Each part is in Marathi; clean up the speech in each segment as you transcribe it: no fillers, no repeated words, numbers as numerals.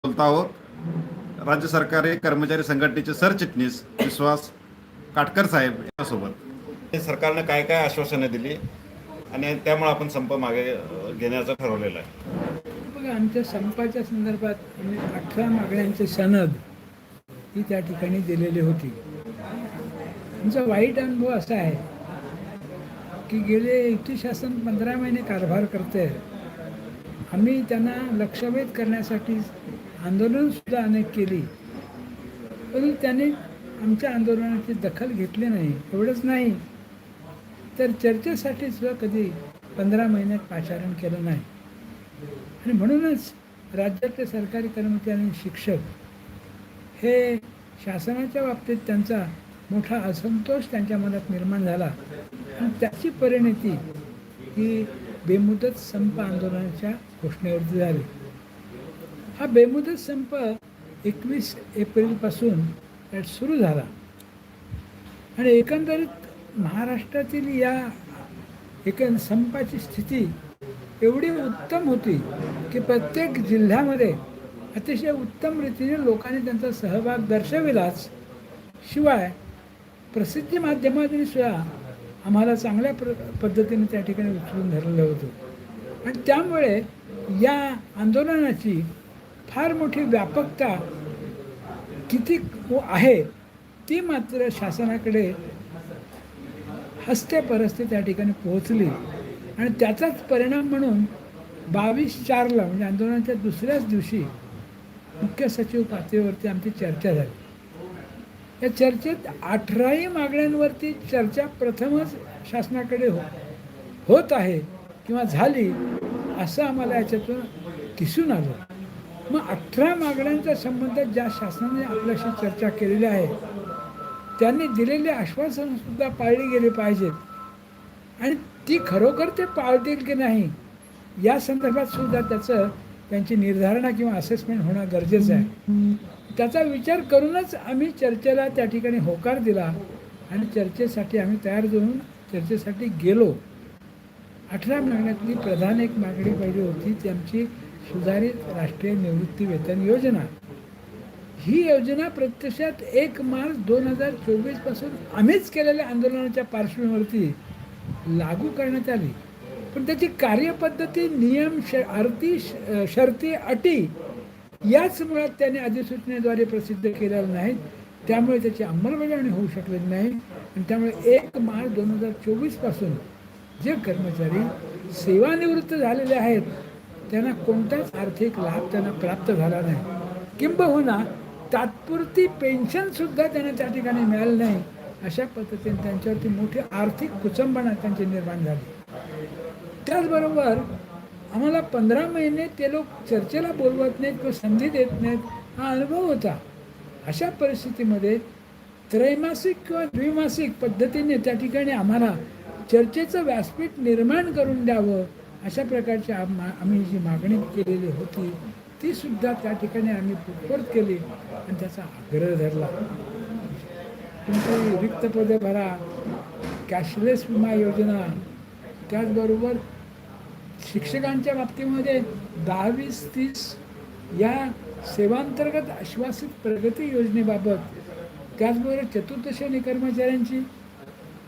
बोलत आहोत राज्य सरकारी कर्मचारी संघटनेचे सरचिटणीस विश्वास काटकर साहेब यांच्यासोबत सरकारने काय काय आश्वासने दिली आणि त्यामुळे आपण संप मागे घेण्याचं ठरवलेलं आहे. बघा, आमच्या संपाच्या संदर्भात आम्ही 18 मागण्यांचे सनद ही त्या ठिकाणी दिलेली होती. आमचा वाईट अनुभव असा आहे की गेले युती शासन 15 महिने कारभार करते. आम्ही त्यांना लक्षवेध करण्यासाठी आंदोलनसुद्धा अनेक केली, परंतु त्यांनी आमच्या आंदोलनाची दखल घेतली नाही. एवढंच नाही तर चर्चेसाठी सुद्धा कधी 15 महिन्यात पाचारण केलं नाही. आणि म्हणूनच राज्यातले सरकारी कर्मचारी आणि शिक्षक हे शासनाच्या बाबतीत त्यांचा मोठा असंतोष त्यांच्या मनात निर्माण झाला आणि त्याची परिणती ही बेमुदत संप आंदोलनाच्या घोषणेवरती झाली. हा बेमुदत संप 21 एप्रिलपासून सुरू झाला आणि एकंदरीत महाराष्ट्रातील या संपाची स्थिती एवढी उत्तम होती की प्रत्येक जिल्ह्यामध्ये अतिशय उत्तम रीतीने लोकांनी त्यांचा सहभाग दर्शविलाच, शिवाय प्रसिद्धी माध्यमातून सुद्धा आम्हाला चांगल्या पद्धतीने त्या ठिकाणी उचलून धरलेलं होतं. आणि त्यामुळे या आंदोलनाची फार मोठी व्यापकता किती आहे ती मात्र शासनाकडे हस्ते त्या ठिकाणी पोहोचली. आणि त्याचाच परिणाम म्हणून 22/4ला म्हणजे आंदोलनाच्या दुसऱ्याच दिवशी मुख्य सचिव पातळीवरती आमची चर्चा झाली. या चर्चेत 18ही मागण्यांवरती चर्चा प्रथमच शासनाकडे होत आहे किंवा झाली असं आम्हाला याच्यातून दिसून आलं. मग 18 मागण्यांच्या संबंधात ज्या शासनाने आपल्याशी चर्चा केलेली आहे त्यांनी दिलेली आश्वासनसुद्धा पाळली गेली पाहिजेत आणि ती खरोखर ते पाळतील की नाही या संदर्भात सुद्धा त्यांची निर्धारणा किंवा असेसमेंट होणं गरजेचं आहे. त्याचा विचार करूनच आम्ही चर्चेला त्या ठिकाणी होकार दिला आणि चर्चेसाठी आम्ही तयार होऊन चर्चेसाठी गेलो. 18 मागण्यातली प्रधान एक मागणी पहिली होती ती आमची सुधारित राष्ट्रीय निवृत्ती वेतन योजना. ही योजना प्रत्यक्षात 1 मार्च 2024 पासून आम्हीच केलेल्या आंदोलनाच्या पार्श्वभूमीवरती लागू करण्यात आली, पण त्याची कार्यपद्धती, नियम, शर्ती, अटी याच मुळात त्याने अधिसूचनेद्वारे प्रसिद्ध केलेल्या नाहीत. त्यामुळे त्याची अंमलबजावणी होऊ शकलेली नाही आणि त्यामुळे 1 मार्च 2024 पासून जे कर्मचारी सेवानिवृत्त झालेले आहेत त्यांना कोणताच आर्थिक लाभ त्यांना प्राप्त झाला नाही, किंबहुना तात्पुरती पेन्शनसुद्धा त्यांना त्या ठिकाणी मिळाली नाही. अशा पद्धतीने त्यांच्यावरती मोठी आर्थिक कुचंबणा त्यांची निर्माण झाली. त्याचबरोबर आम्हाला 15 महिने ते लोक चर्चेला बोलवत नाहीत किंवा संधी देत नाहीत हा अनुभव होता. अशा परिस्थितीमध्ये त्रैमासिक किंवा द्विमासिक पद्धतीने त्या ठिकाणी आम्हाला चर्चेचं व्यासपीठ निर्माण करून द्यावं अशा प्रकारची आम्ही जी मागणी केलेली होती ती सुद्धा त्या ठिकाणी आम्ही पुटपुर्त केली आणि त्याचा आग्रह धरला. तुमची रिक्त पदे भरा, कॅशलेस विमा योजना, त्याचबरोबर शिक्षकांच्या बाबतीमध्ये 10-20-30 या सेवांतर्गत आश्वासित प्रगती योजनेबाबत, त्याचबरोबर चतुर्थ श्रेणी कर्मचाऱ्यांची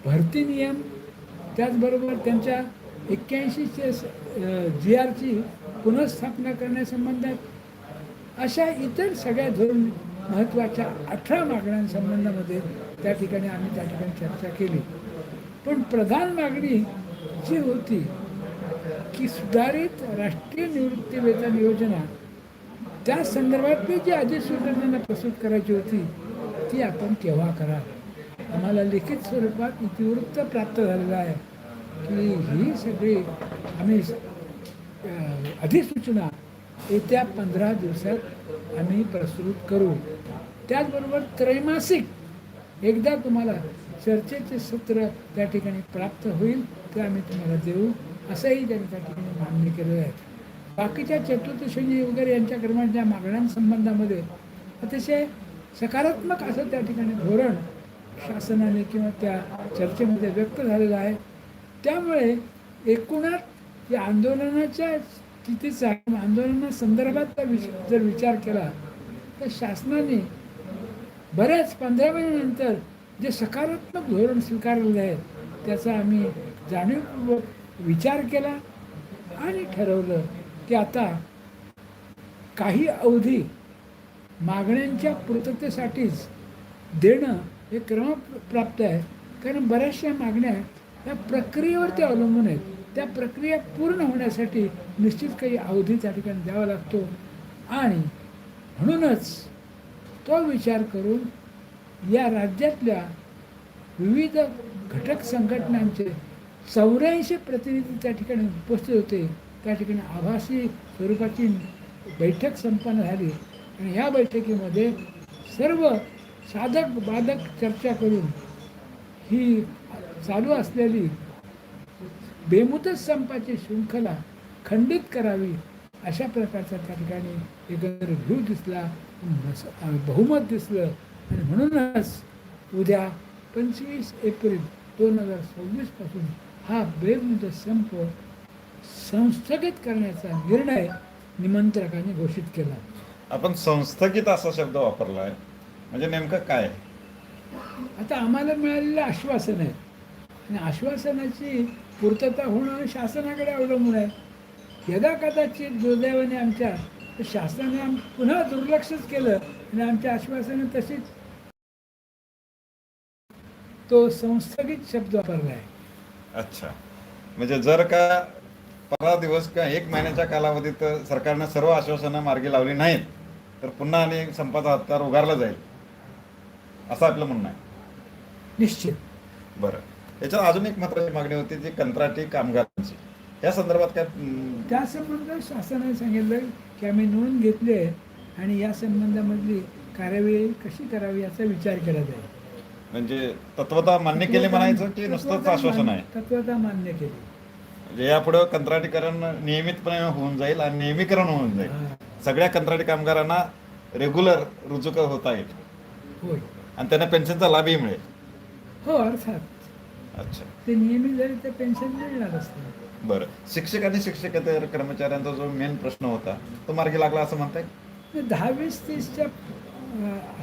भरती नियम, त्याचबरोबर त्यांच्या 81चे GRची पुनर्स्थापना करण्यासंबंधात अशा इतर सगळ्या धोरण महत्त्वाच्या 18 मागण्यांसंबंधामध्ये त्या ठिकाणी आम्ही त्या ठिकाणी चर्चा केली. पण प्रधान मागणी जी होती की सुधारित राष्ट्रीय निवृत्ती वेतन योजना, त्या संदर्भातली जी अधिसूचना प्रस्तुत करायची होती ती आपण केव्हा करा. आम्हाला लिखित स्वरूपात इतिवृत्त प्राप्त झालेलं आहे की ही सगळी आम्ही अधिसूचना येत्या 15 दिवसात आम्ही प्रस्तुत करू. त्याचबरोबर त्रैमासिक एकदा तुम्हाला चर्चेचे सत्र त्या ठिकाणी प्राप्त होईल ते आम्ही तुम्हाला देऊ असंही त्यांनी त्या ठिकाणी मागणी केलेलं आहे. बाकीच्या चतुर्थ श्रेणी वगैरे यांच्या कर्मचाऱ्यांच्या मागण्यांसंबंधामध्ये अतिशय सकारात्मक असं त्या ठिकाणी धोरण शासनाने किंवा त्या चर्चेमध्ये व्यक्त झालेलं आहे. त्यामुळे एकूणच या आंदोलनाच्या स्थितीचा आंदोलना संदर्भातला जर विचार केला तर शासनाने बऱ्याच 15 महिन्यानंतर जे सकारात्मक धोरण स्वीकारलेलं आहे त्याचा आम्ही जाणीवपूर्वक विचार केला आणि ठरवलं की आता काही अवधी मागण्यांच्या पूर्ततेसाठीच देणं हे क्रमप्राप्त आहे. कारण बऱ्याचशा मागण्या या प्रक्रियेवरती अवलंबून आहेत. त्या प्रक्रिया पूर्ण होण्यासाठी निश्चित काही अवधी त्या ठिकाणी द्यावा लागतो आणि म्हणूनच तो विचार करून या राज्यातल्या विविध घटक संघटनांचे 84 प्रतिनिधी त्या ठिकाणी उपस्थित होते. त्या ठिकाणी आभासी स्वरूपाची बैठक संपन्न झाली आणि या बैठकीमध्ये सर्व साधक बाधक चर्चा करून ही चालू असलेली बेमुदत संपाची शृंखला खंडित करावी अशा प्रकारचा त्या ठिकाणी एकंदर व्ह्यू दिसला, बहुमत दिसलं आणि म्हणूनच उद्या 25 एप्रिल 2026 पासून हा बेमुदत संप संस्थगित करण्याचा निर्णय निमंत्रकाने घोषित केला. आपण संस्थगित असा शब्द वापरला आहे, म्हणजे नेमकं काय? आता आम्हाला मिळालेलं आश्वासन आहे आणि आश्वासनाची पूर्तता होणं शासनाकडे अवलंबून आहे. यदा कदाचित दुर्दैवाने आमच्या शासनाने पुन्हा दुर्लक्षच केलं आणि आमच्या आश्वासनं तशीच तो संस्थगित शब्द वापरला आहे. अच्छा, म्हणजे जर का 15 दिवस किंवा 1 महिन्याच्या कालावधीत सरकारनं सर्व आश्वासनं मार्गी लावली नाहीत तर पुन्हा आणि संपाचा हत्यार उगारला जाईल असं आपलं म्हणणं आहे. निश्चित. बरं, याच्यात अजून एक महत्त्वाची मागणी होती जी कंत्राटी कामगारांची. या संदर्भात काय त्या संबंधात शासनाने सांगितलं की आम्ही नोंद घेतली आहे आणि या संबंधामधली कार्यवाही कशी करावी याचा विचार केला जाईल. म्हणजे तत्वता मान्य केली म्हणायचं की नुसतंच आश्वासन आहे? तत्वता मान्य केली. म्हणजे यापुढे कंत्राटीकरण नियमितपणे होऊन जाईल आणि नियमीकरण होऊन जाईल. सगळ्या कंत्राटी कामगारांना रेग्युलर रुजू होता येईल. होय. आणि त्यांना पेन्शनचा लाभही मिळेल. हो, अर्थात. अच्छा, ते नियमित झाले तर पेन्शन मिळणार असतं. बरं, शिक्षक आणि शिक्षकेतर कर्मचाऱ्यांचा जो मेन प्रश्न होता तो मार्गी लागला असं म्हणताय? 10-20-30च्या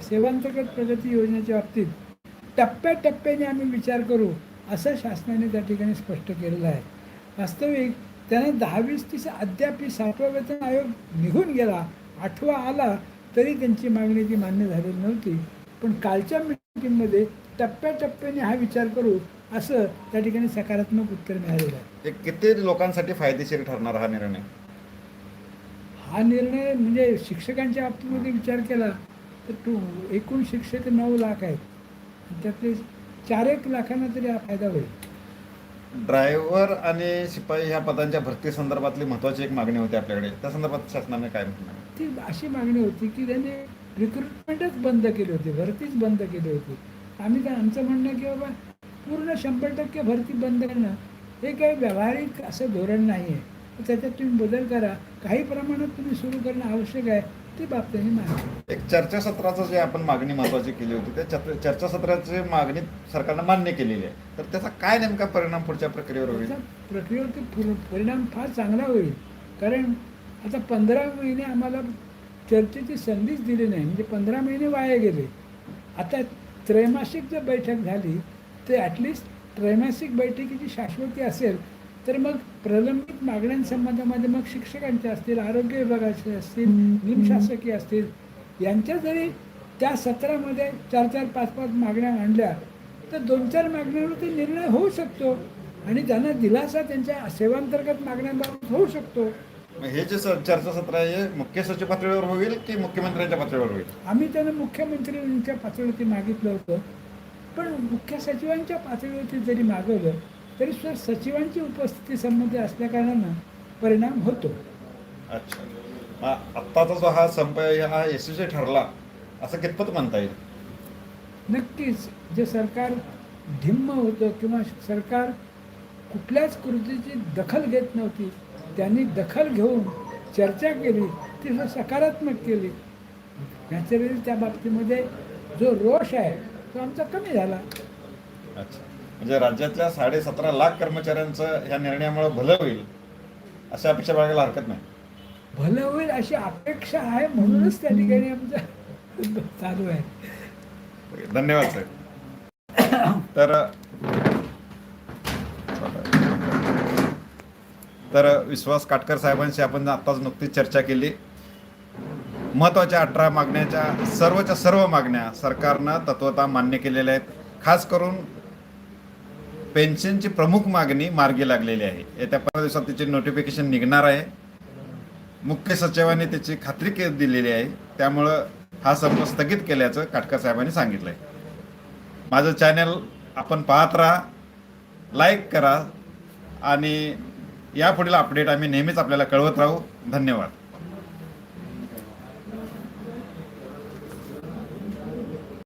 सेवांतर्गत प्रगती योजनेच्या बाबतीत टप्प्याटप्प्याने आम्ही विचार करू असं शासनाने त्या ठिकाणी स्पष्ट केलेलं आहे. वास्तविक त्यानं 10-20-30 अद्याप 7वा वेतन आयोग निघून गेला, 8वा आला तरी त्यांची मागणी ती मान्य झालेली नव्हती. पण कालच्या मीटिंगमध्ये टप्प्याटप्प्याने हा विचार करू असं त्या ठिकाणी सकारात्मक उत्तर मिळालेलं आहे. हे किती लोकांसाठी फायदेशीर ठरणार हा निर्णय? हा निर्णय म्हणजे शिक्षकांच्या बाबतीमध्ये विचार केला तर एकूण शिक्षक 9 लाख आहेत. त्यातले 4-1 लाखांना तरी हा फायदा होईल. ड्रायव्हर आणि शिपाई ह्या पदांच्या भरती संदर्भातली महत्त्वाची एक मागणी होती आपल्याकडे. त्या संदर्भात शासनाने काय म्हणणं? ती अशी मागणी होती की त्यांनी रिक्रुटमेंटच बंद केली होती, भरतीच बंद केली होती. आम्ही तर आमचं म्हणणं की बाबा पूर्ण 100% भरती बंद करणं हे काही व्यावहारिक असं धोरण नाही आहे. त्याच्यात तुम्ही बदल करा, काही प्रमाणात तुम्ही सुरू करणं आवश्यक आहे, ती बाब त्यांनी मागणी. एक चर्चासत्राचं जे आपण मागणी महत्त्वाची केली होती त्या चर्चासत्राची मागणी सरकारनं मान्य केलेली आहे. तर त्याचा काय नेमका परिणाम पुढच्या प्रक्रियेवर होईल? त्याचा प्रक्रियेवरती परिणाम फार चांगला होईल. कारण आता 15 महिने आम्हाला चर्चेची संधीच दिली नाही, म्हणजे 15 महिने वाया गेले. आता त्रैमासिक जर बैठक झाली तर ॲटलिस्ट त्रैमासिक बैठकीची शाश्वती असेल तर मग प्रलंबित मागण्यांसंबंधामध्ये मग शिक्षकांच्या असतील, आरोग्य विभागाचे असतील, निमशासकीय असतील, यांच्या जरी त्या सत्रामध्ये 4-4, 5-5 मागण्या आणल्या तर 2-4 मागण्यांवरती निर्णय होऊ शकतो आणि त्यांना दिलासा त्यांच्या सेवांतर्गत मागण्यांबाबत होऊ शकतो. हे जे चर्चासत्र आहे हे मुख्य सचिव पातळीवर होईल की मुख्यमंत्र्यांच्या पातळीवर होईल? आम्ही त्यांना मुख्यमंत्र्यांच्या पातळीवरती मागितलं होतं, पण मुख्य सचिवांच्या पातळीवरती जरी मागवलं तरी सुद्धा सचिवांची उपस्थिती संबंधी असल्याकारणानं परिणाम होतो. अच्छा, आत्ताचा जो हा संप आहे हा यशस्वी ठरला असं कितपत म्हणता येईल? नक्कीच. जे सरकार ढिम्म होतं किंवा सरकार कुठल्याच कृतीची दखल घेत नव्हती, त्यांनी दखल घेऊन चर्चा केली, ती सकारात्मक केली. नॅचरली त्या बाबतीमध्ये जो रोष आहे तो आमचा कमी झाला. अच्छा, म्हणजे राज्यातल्या 17.5 लाख कर्मचाऱ्यांचं ह्या निर्णयामुळे भलं होईल अशा अपेक्षा बाळगायला हरकत नाही. भलं होईल अशी अपेक्षा आहे, म्हणूनच त्या ठिकाणी आमचं चालू आहे. धन्यवाद साहेब. तर विश्वास काटकर साहेबांशी आपण आत्ताच नुकतीच चर्चा केली. महत्त्वाच्या 18 मागण्याच्या सर्व मागण्या सरकारनं तत्वतः मान्य केलेल्या आहेत. खास करून पेन्शनची प्रमुख मागणी मार्गी लागलेली आहे. येत्या 15 दिवसात तिची नोटिफिकेशन निघणार आहे. मुख्य सचिवांनी त्याची खात्री दिलेली आहे. त्यामुळं हा संप स्थगित केल्याचं काटकर साहेबांनी सांगितलंय. माझं चॅनल आपण पाहत राहा, लाईक करा आणि यापुढील अपडेट आम्ही नेहमीच आपल्याला कळवत राहू. धन्यवाद.